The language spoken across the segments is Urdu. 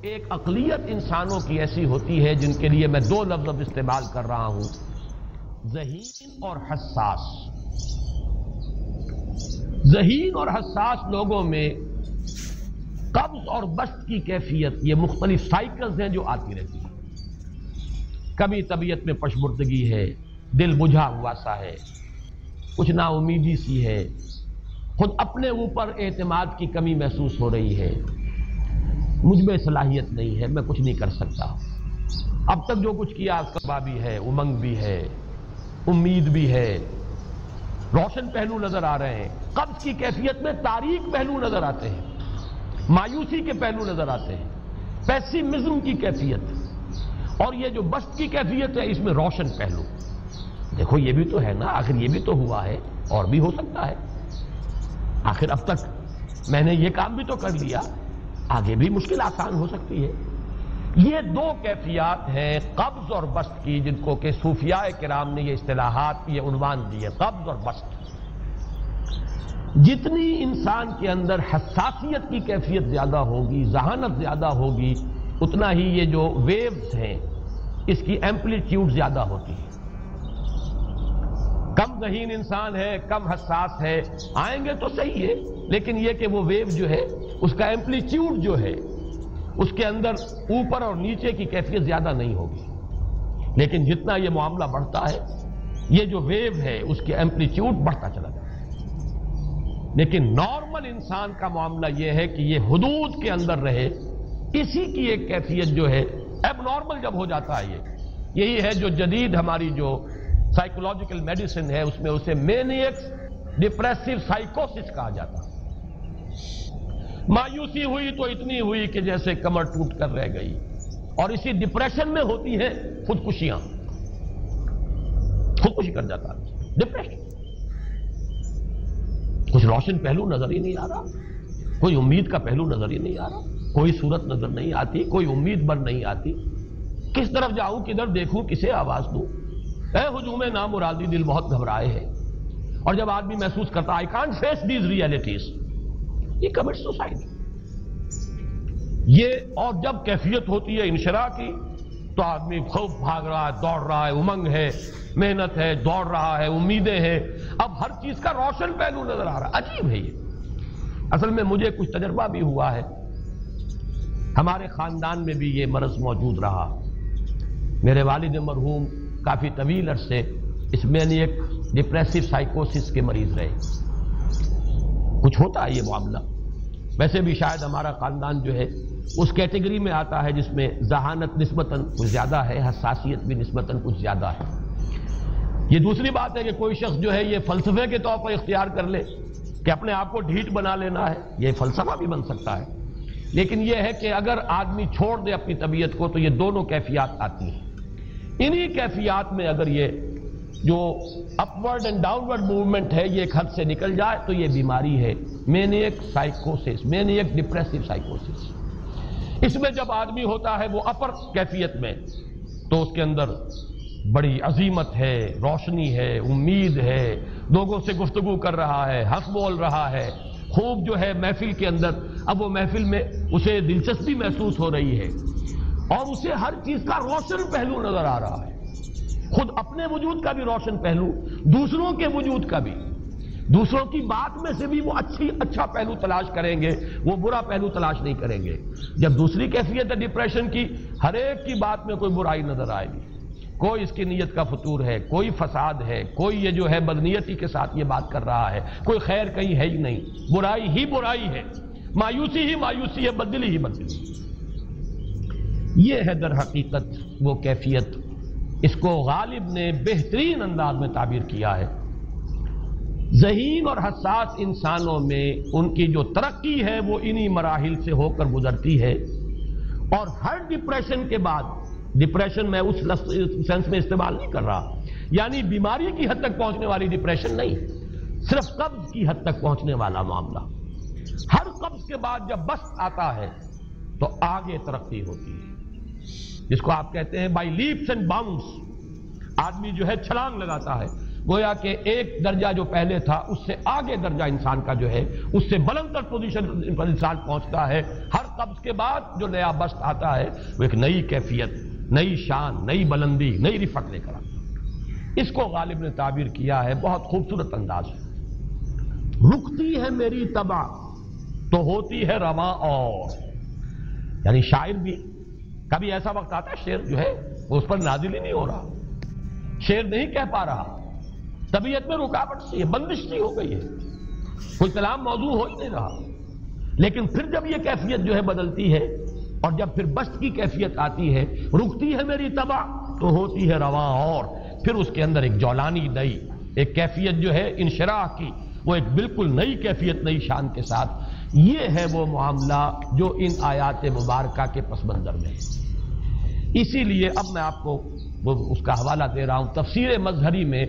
ایک اقلیت انسانوں کی ایسی ہوتی ہے جن کے لیے میں دو لفظ اب استعمال کر رہا ہوں، ذہین اور حساس۔ ذہین اور حساس لوگوں میں قبض اور بسط کی کیفیت، یہ مختلف سائیکلز ہیں جو آتی رہتی ہیں۔ کبھی طبیعت میں پشمردگی ہے، دل بجھا ہوا سا ہے، کچھ نا امیدی سی ہے، خود اپنے اوپر اعتماد کی کمی محسوس ہو رہی ہے، مجھ میں صلاحیت نہیں ہے، میں کچھ نہیں کر سکتا، اب تک جو کچھ کیا کبا بھی ہے، امنگ بھی ہے، امید بھی ہے، روشن پہلو نظر آ رہے ہیں۔ قبض کی کیفیت میں تاریک پہلو نظر آتے ہیں، مایوسی کے پہلو نظر آتے ہیں، پیسیمزم کی کیفیت، اور یہ جو بسط کی کیفیت ہے اس میں روشن پہلو۔ دیکھو یہ بھی تو ہے نا، آخر یہ بھی تو ہوا ہے، اور بھی ہو سکتا ہے، آخر اب تک میں نے یہ کام بھی تو کر لیا، آگے بھی مشکل آسان ہو سکتی ہے۔ یہ دو کیفیات ہیں قبض اور بسط کی، جن کو کہ صوفیاء کرام نے یہ اصطلاحات، یہ عنوان دیے، قبض اور بسط۔ جتنی انسان کے اندر حساسیت کی کیفیت زیادہ ہوگی، ذہانت زیادہ ہوگی، اتنا ہی یہ جو ویوز ہیں اس کی ایمپلیٹیوڈ زیادہ ہوتی ہے۔ کم ذہین انسان ہے، کم حساس ہے، آئیں گے تو صحیح ہے، لیکن یہ کہ وہ ویو جو ہے اس کا ایمپلیٹیوڈ جو ہے اس کے اندر اوپر اور نیچے کی کیفیت زیادہ نہیں ہوگی۔ لیکن جتنا یہ معاملہ بڑھتا ہے، یہ جو ویو ہے اس کی ایمپلیٹیوڈ بڑھتا چلا جاتا ہے۔ لیکن نارمل انسان کا معاملہ یہ ہے کہ یہ حدود کے اندر رہے، اسی کی ایک کیفیت جو ہے اب نارمل جب ہو جاتا ہے، یہی ہے جو جدید ہماری جو سائیکولوجیکل میڈیسن ہے اس میں اسے مینیکس ڈپریسو سائیکوسس کہا جاتا ہے۔ مایوسی ہوئی تو اتنی ہوئی کہ جیسے کمر ٹوٹ کر رہ گئی، اور اسی ڈپریشن میں ہوتی ہیں خودکشیاں، خودکشی کر جاتا ہے ڈپریشن۔ کچھ روشن پہلو نظر ہی نہیں آ رہا، کوئی امید کا پہلو نظر ہی نہیں آ رہا، کوئی صورت نظر نہیں آتی، کوئی امید بر نہیں آتی، کس طرف جاؤں، کدھر دیکھوں، کسے آواز دوں، اے ہجوم نامرادی دل بہت گھبرائے ہے۔ اور جب آدمی محسوس کرتا I can't face these realities، یہ commits suicide۔ یہ اور جب کیفیت ہوتی ہے انشراح کی تو آدمی خوب بھاگ رہا ہے، دوڑ رہا ہے، امنگ ہے، محنت ہے، دوڑ رہا ہے، امیدیں ہیں، اب ہر چیز کا روشن پہلو نظر آ رہا ہے۔ عجیب ہے یہ۔ اصل میں مجھے کچھ تجربہ بھی ہوا ہے، ہمارے خاندان میں بھی یہ مرض موجود رہا۔ میرے والد مرحوم کافی طویل عرصے اس مینیک ڈپریسو سائیکوسس کے مریض رہے۔ کچھ ہوتا ہے یہ معاملہ، ویسے بھی شاید ہمارا خاندان جو ہے اس کیٹیگری میں آتا ہے جس میں ذہانت نسبتاً کچھ زیادہ ہے، حساسیت بھی نسبتاً کچھ زیادہ ہے۔ یہ دوسری بات ہے کہ کوئی شخص جو ہے یہ فلسفے کے طور پر اختیار کر لے کہ اپنے آپ کو ڈھیٹ بنا لینا ہے، یہ فلسفہ بھی بن سکتا ہے، لیکن یہ ہے کہ اگر آدمی چھوڑ دے اپنی طبیعت کو تو یہ دونوں کیفیات آتی ہیں۔ انہی کیفیات میں اگر یہ جو اپورڈ اینڈ ڈاؤنورڈ موومنٹ ہے یہ ایک حد سے نکل جائے تو یہ بیماری ہے مینیک سائیکوسس، مینیک ڈپریسو سائیکوسس۔ اس میں جب آدمی ہوتا ہے وہ اپر کیفیت میں تو اس کے اندر بڑی عظیمت ہے، روشنی ہے، امید ہے، لوگوں سے گفتگو کر رہا ہے، حق بول رہا ہے، خوب جو ہے محفل کے اندر، اب وہ محفل میں اسے دلچسپی محسوس ہو رہی ہے اور اسے ہر چیز کا روشن پہلو نظر آ رہا ہے، خود اپنے وجود کا بھی روشن پہلو، دوسروں کے وجود کا بھی، دوسروں کی بات میں سے بھی وہ اچھا پہلو تلاش کریں گے، وہ برا پہلو تلاش نہیں کریں گے۔ جب دوسری کیفیت ہے ڈپریشن کی، ہر ایک کی بات میں کوئی برائی نظر آئے گی، کوئی اس کی نیت کا فطور ہے، کوئی فساد ہے، کوئی یہ جو ہے بدنیتی کے ساتھ یہ بات کر رہا ہے، کوئی خیر کہیں ہے ہی نہیں، برائی ہی برائی ہے، مایوسی ہی مایوسی ہے، بدلی ہی بدلی۔ یہ ہے در حقیقت وہ کیفیت، اس کو غالب نے بہترین انداز میں تعبیر کیا ہے۔ ذہین اور حساس انسانوں میں ان کی جو ترقی ہے وہ انہی مراحل سے ہو کر گزرتی ہے، اور ہر ڈپریشن کے بعد، ڈپریشن میں اس سینس میں استعمال نہیں کر رہا یعنی بیماری کی حد تک پہنچنے والی ڈپریشن نہیں، صرف قبض کی حد تک پہنچنے والا معاملہ۔ ہر قبض کے بعد جب بسط آتا ہے تو آگے ترقی ہوتی ہے، جس کو آپ کہتے ہیں بائی لیپس اینڈ باؤنڈس، آدمی جو ہے چھلانگ لگاتا ہے، گویا کہ ایک درجہ جو پہلے تھا اس سے آگے درجہ انسان کا جو ہے اس سے بلند تر پوزیشن پر انسان پہنچتا ہے. ہر قبض کے بعد جو نیا بست آتا ہے وہ ایک نئی کیفیت، نئی شان، نئی بلندی، نئی رفعت لے کر آتا ہے. اس کو غالب نے تعبیر کیا ہے بہت خوبصورت انداز ہے. رکتی ہے میری طبع تو ہوتی ہے رواں اور، یعنی شاعر بھی کبھی ایسا وقت آتا ہے شعر جو ہے وہ اس پر نازل ہی نہیں ہو رہا، شعر نہیں کہہ پا رہا، طبیعت میں رکاوٹ سی ہے، بندش سی ہو گئی ہے، کوئی کلام موضوع ہو ہی نہیں رہا. لیکن پھر جب یہ کیفیت جو ہے بدلتی ہے اور جب پھر بست کی کیفیت آتی ہے، رکتی ہے میری طبع تو ہوتی ہے رواں اور، پھر اس کے اندر ایک جولانی نئی ایک کیفیت جو ہے انشراح کی، وہ ایک بالکل نئی کیفیت، نئی شان کے ساتھ. یہ ہے وہ معاملہ جو ان آیات مبارکہ کے پس منظر میں ہے. اسی لیے اب میں آپ کو اس کا حوالہ دے رہا ہوں. تفسیر مظہری میں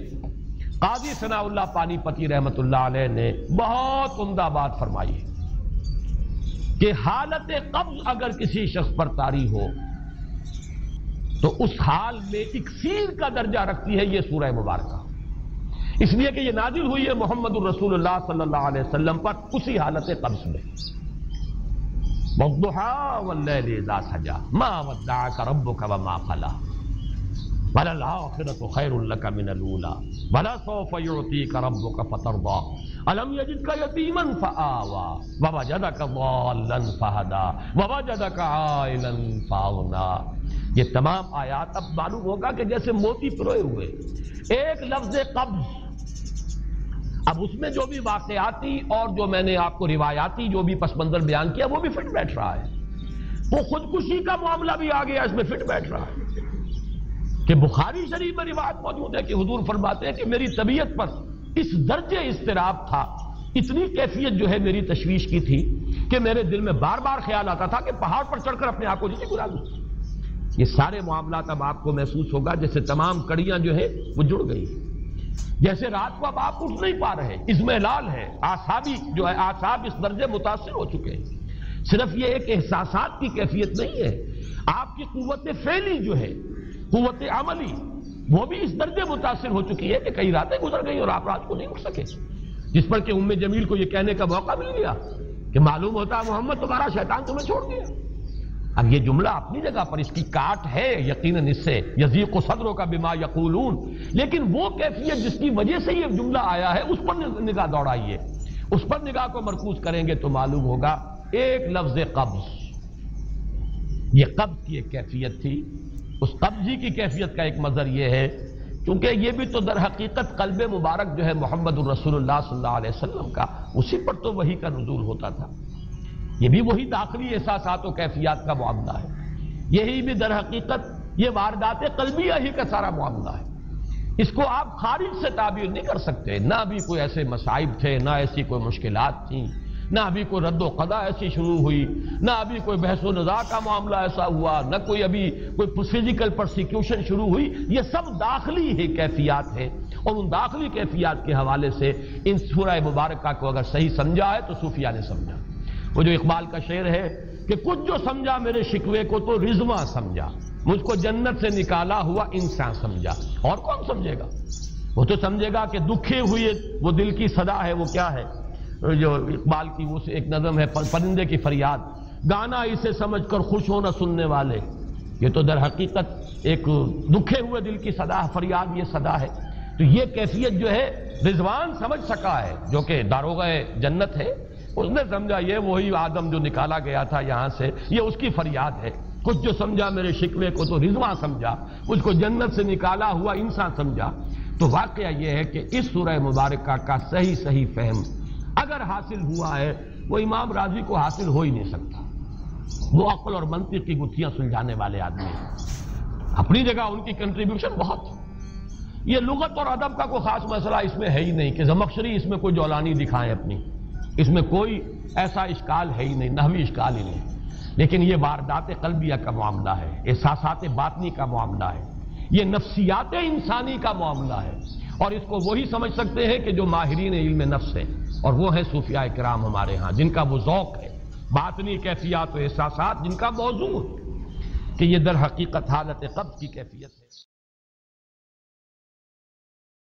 قاضی ثناء اللہ پانی پتی رحمت اللہ علیہ نے بہت عمدہ بات فرمائی ہے کہ حالت قبض اگر کسی شخص پر طاری ہو تو اس حال میں اکسیر کا درجہ رکھتی ہے یہ سورہ مبارکہ، اس لیے کہ یہ نازل ہوئی ہے محمد الرسول اللہ صلی اللہ علیہ وسلم پر اسی حالت قبض میں. وَالضُّحَىٰ وَاللَّيْلِ إِذَا سَجَىٰ مَا وَدَّعَكَ رَبُّكَ وَمَا قَلَىٰ وَلَلْآخِرَةُ خَيْرٌ لَكَ مِنَ الْأُولَىٰ وَلَسَوْفَ يُعْطِيكَ رَبُّكَ فَتَرْضَىٰ أَلَمْ يَجِدْكَ يَتِيمًا فَآوَىٰ وَوَجَدَكَ ضَالًّا فَهَدَىٰ وَوَجَدَكَ عَائِلًا فَأَغْنَىٰ. یہ تمام آیات اب معلوم ہوگا کہ جیسے موتی پروئے ہوئے ایک لفظ قبض، اب اس میں جو بھی واقعاتی اور جو میں نے آپ کو روایاتی جو بھی پس منظر بیان کیا وہ بھی فٹ بیٹھ رہا ہے. وہ خودکشی کا معاملہ بھی آ گیا، اس میں فٹ بیٹھ رہا ہے کہ بخاری شریف میں روایت موجود ہے کہ حضور فرماتے ہیں کہ میری طبیعت پر اس درجے اضطراب تھا، اتنی کیفیت جو ہے میری تشویش کی تھی کہ میرے دل میں بار بار خیال آتا تھا کہ پہاڑ پر چڑھ کر اپنے آپ کو جیسے گرا دوں. یہ سارے معاملات اب آپ کو محسوس ہوگا جیسے تمام کڑیاں جو ہے وہ جڑ گئی، جیسے رات کو اب آپ اٹھ نہیں پا رہے، اضمحلال ہے، اعصابی جو ہے اعصاب اس درجے متاثر ہو چکے ہیں. صرف یہ ایک احساسات کی کیفیت نہیں ہے، آپ کی قوت فعلی جو ہے، قوت عملی، وہ بھی اس درجے متاثر ہو چکی ہے کہ کئی راتیں گزر گئی اور آپ رات کو نہیں اٹھ سکے، جس پر کہ ام جمیل کو یہ کہنے کا موقع مل گیا کہ معلوم ہوتا ہے محمد تمہارا شیطان تمہیں چھوڑ گیا. اب یہ جملہ اپنی جگہ پر اس کی کاٹ ہے یقیناً، اس سے یضیق صدرک بما یقولون، لیکن وہ کیفیت جس کی وجہ سے یہ جملہ آیا ہے اس پر نگاہ دوڑائیے، اس پر نگاہ کو مرکوز کریں گے تو معلوم ہوگا ایک لفظ قبض، یہ قبض کی ایک کیفیت تھی. اس قبضی کی کیفیت کا ایک مظہر یہ ہے کیونکہ یہ بھی تو در حقیقت قلب مبارک جو ہے محمد الرسول اللہ صلی اللہ علیہ وسلم کا، اسی پر تو وحی کا نزول ہوتا تھا. یہ بھی وہی داخلی احساسات و کیفیات کا معاملہ ہے، یہی بھی در حقیقت یہ واردات قلبیہ ہی کا سارا معاملہ ہے. اس کو آپ خارج سے تعبیر نہیں کر سکتے، نہ ابھی کوئی ایسے مصائب تھے، نہ ایسی کوئی مشکلات تھیں، نہ ابھی کوئی رد و قضا ایسی شروع ہوئی، نہ ابھی کوئی بحث و نزاع کا معاملہ ایسا ہوا، نہ کوئی ابھی کوئی فزیکل پرسیکیوشن شروع ہوئی. یہ سب داخلی ہی کیفیات ہیں، اور ان داخلی کیفیات کے حوالے سے ان سورہ مبارکہ کو اگر صحیح سمجھا ہے تو صوفیہ نے سمجھا. وہ جو اقبال کا شعر ہے کہ کچھ جو سمجھا میرے شکوے کو تو رضواں سمجھا، مجھ کو جنت سے نکالا ہوا انسان سمجھا. اور کون سمجھے گا؟ وہ تو سمجھے گا کہ دکھے ہوئے وہ دل کی صدا ہے، وہ کیا ہے جو اقبال کی وہ ایک نظم ہے پرندے کی فریاد، گانا اسے سمجھ کر خوش ہونا سننے والے. یہ تو در حقیقت ایک دکھے ہوئے دل کی صدا، فریاد یہ صدا ہے. تو یہ کیفیت جو ہے رضوان سمجھ سکا ہے جو کہ داروغہ جنت ہے، اس نے سمجھا یہ وہی آدم جو نکالا گیا تھا یہاں سے، یہ اس کی فریاد ہے. کچھ جو سمجھا میرے شکوے کو تو رضواں سمجھا، مجھ کو جنت سے نکالا ہوا انسان سمجھا. تو واقعہ یہ ہے کہ اس سورہ مبارکہ کا صحیح فہم اگر حاصل ہوا ہے، وہ امام راضی کو حاصل ہو ہی نہیں سکتا. وہ عقل اور منطق کی گتھیاں سلجھانے والے آدمی ہیں، اپنی جگہ ان کی کنٹریبیوشن بہت. یہ لغت اور ادب کا کوئی خاص مسئلہ اس میں ہے ہی نہیں کہ زمخشری اس میں کوئی جولانی دکھائیں اپنی، اس میں کوئی ایسا اشکال ہے ہی نہیں، نحوی اشکال ہی نہیں. لیکن یہ واردات قلبیہ کا معاملہ ہے، احساسات باطنی کا معاملہ ہے، یہ نفسیات انسانی کا معاملہ ہے. اور اس کو وہی سمجھ سکتے ہیں کہ جو ماہرین علم نفس ہیں، اور وہ ہیں صوفیاء کرام ہمارے ہاں، جن کا وہ ذوق ہے، باطنی کیفیات و احساسات جن کا موضوع ہے کہ یہ در حقیقت حالت قبض کی کیفیت ہے.